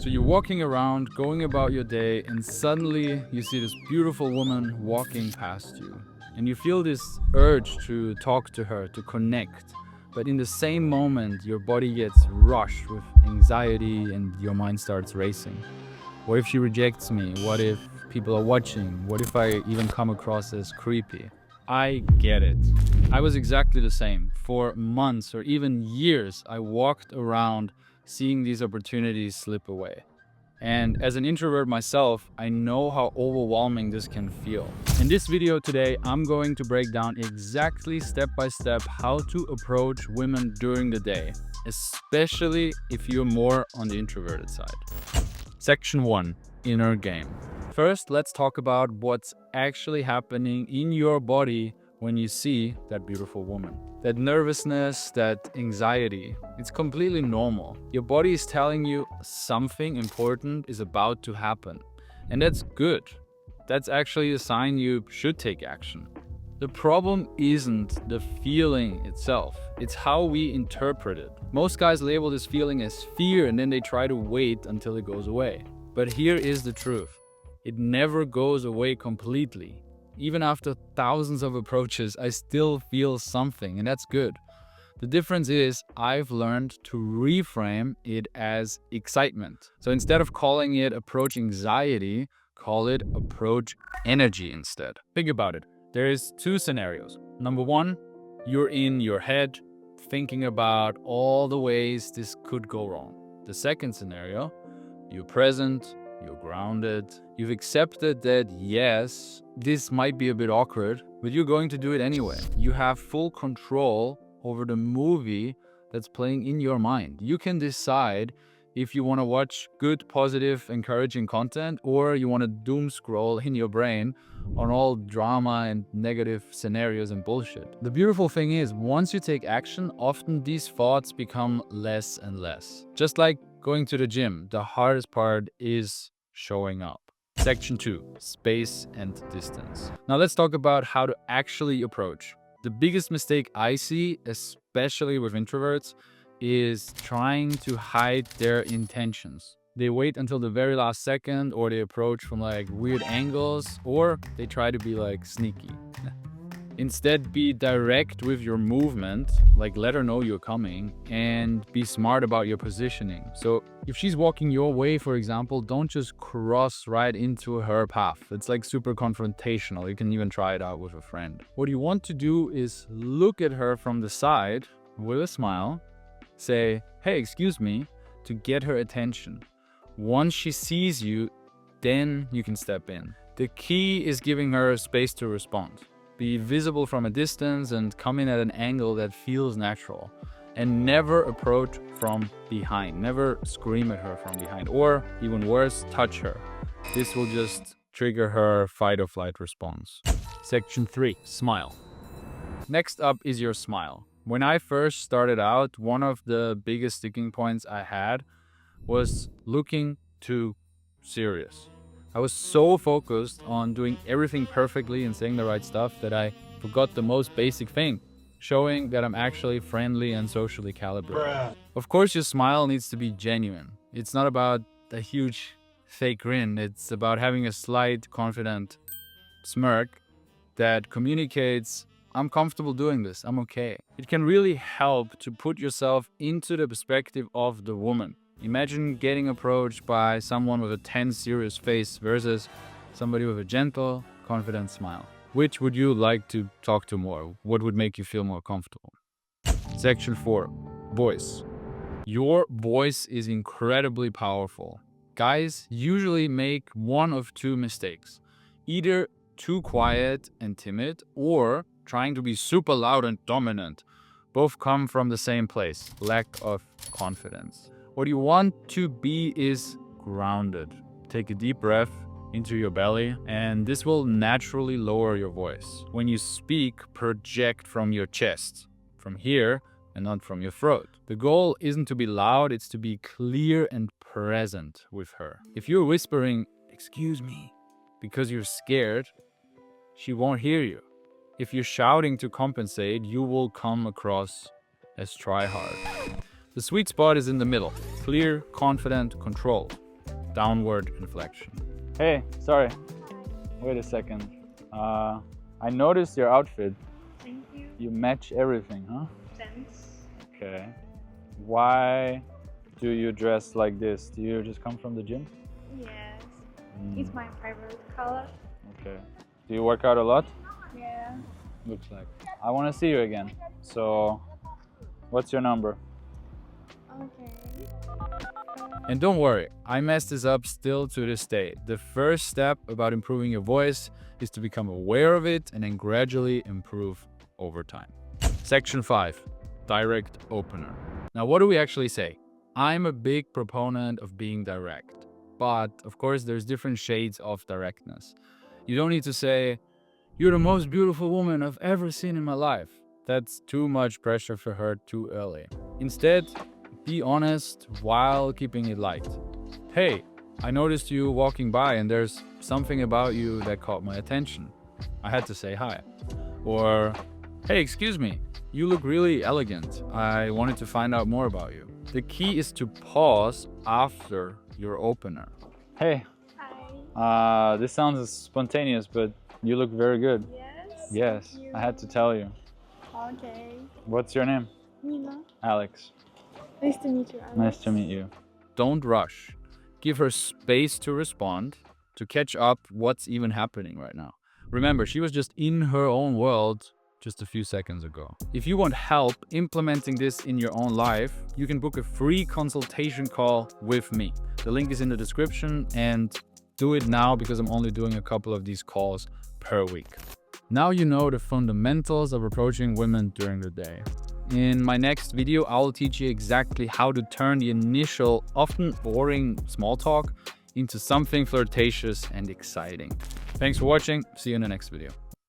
So you're walking around, going about your day, and suddenly you see this beautiful woman walking past you. And you feel this urge to talk to her, to connect. But in the same moment, your body gets rushed with anxiety and your mind starts racing. What if she rejects me? What if people are watching? What if I even come across as creepy? I get it. I was exactly the same. For months or even years, I walked around seeing these opportunities slip away. And as an introvert myself, I know how overwhelming this can feel. In this video today, I'm going to break down exactly step by step how to approach women during the day, especially if you're more on the introverted side. Section 1. Inner game. First, let's talk about what's actually happening in your body when you see that beautiful woman. That nervousness, that anxiety, it's completely normal. Your body is telling you something important is about to happen. And that's good. That's actually a sign you should take action. The problem isn't the feeling itself, it's how we interpret it. Most guys label this feeling as fear and then they try to wait until it goes away. But here is the truth. It never goes away completely. Even after thousands of approaches, I still feel something, and that's good. The difference is I've learned to reframe it as excitement. So instead of calling it approach anxiety, call it approach energy instead. Think about it. There's two scenarios. Number one, you're in your head thinking about all the ways this could go wrong. The second scenario, you're present, you're grounded, you've accepted that yes, this might be a bit awkward, but you're going to do it anyway. You have full control over the movie that's playing in your mind. You can decide if you want to watch good, positive, encouraging content or you want to doom scroll in your brain on all drama and negative scenarios and bullshit. The beautiful thing is, once you take action, often these thoughts become less and less. Just like going to the gym, the hardest part is showing up. Section 2. Space and distance. Now let's talk about how to actually approach. The biggest mistake I see, especially with introverts, is trying to hide their intentions. They wait until the very last second, or they approach from like weird angles, or they try to be like sneaky. Instead, be direct with your movement, like let her know you're coming, and be smart about your positioning. So if she's walking your way, for example, don't just cross right into her path. It's like super confrontational. You can even try it out with a friend. What you want to do is look at her from the side with a smile, say, hey, excuse me, to get her attention. Once she sees you, then you can step in. The key is giving her space to respond. Be visible from a distance and come in at an angle that feels natural. And never approach from behind. Never scream at her from behind. Or even worse, touch her. This will just trigger her fight or flight response. Section 3. Smile. Next up is your smile. When I first started out, one of the biggest sticking points I had was looking too serious. I was so focused on doing everything perfectly and saying the right stuff that I forgot the most basic thing, showing that I'm actually friendly and socially calibrated. Of course, your smile needs to be genuine. It's not about a huge fake grin. It's about having a slight, confident smirk that communicates, I'm comfortable doing this, I'm okay. It can really help to put yourself into the perspective of the woman. Imagine getting approached by someone with a tense, serious face versus somebody with a gentle, confident smile. Which would you like to talk to more? What would make you feel more comfortable? Section 4. Voice. Your voice is incredibly powerful. Guys usually make one of two mistakes. Either too quiet and timid or trying to be super loud and dominant. Both come from the same place, lack of confidence. What you want to be is grounded. Take a deep breath into your belly, and this will naturally lower your voice. When you speak, project from your chest, from here and not from your throat. The goal isn't to be loud, it's to be clear and present with her. If you're whispering, excuse me, because you're scared, she won't hear you. If you're shouting to compensate, you will come across as try hard. The sweet spot is in the middle. Clear, confident, controlled. downward inflection. Hey, sorry. Wait a second. I noticed your outfit. Thank you. You match everything, huh? Thanks. Okay. Why do you dress like this? Do you just come from the gym? Yes. It's my favorite color. Okay. Do you work out a lot? Yeah. Looks like. I want to see you again. So, what's your number? Okay. And don't worry, I mess this up still to this day. The first step about improving your voice is to become aware of it and then gradually improve over time. Section 5, direct opener. Now, what do we actually say? I'm a big proponent of being direct, but of course there's different shades of directness. You don't need to say, "You're the most beautiful woman I've ever seen in my life." That's too much pressure for her too early. Instead, be honest while keeping it light. "Hey, I noticed you walking by and there's something about you that caught my attention. I had to say hi." Or, "Hey, excuse me, you look really elegant. I wanted to find out more about you." The key is to pause after your opener. "Hey, Hi. this sounds spontaneous, but you look very good." Yes. Yes, Thank you. I had to tell you. Okay. What's your name? Nina. Alex. Nice to meet you, Alex. Nice to meet you. Don't rush. Give her space to respond, to catch up what's even happening right now. Remember, she was just in her own world just a few seconds ago. If you want help implementing this in your own life, you can book a free consultation call with me. The link is in the description, and do it now because I'm only doing a couple of these calls per week. Now you know the fundamentals of approaching women during the day. In my next video, I will teach you exactly how to turn the initial, often boring small talk into something flirtatious and exciting. Thanks for watching. See you in the next video.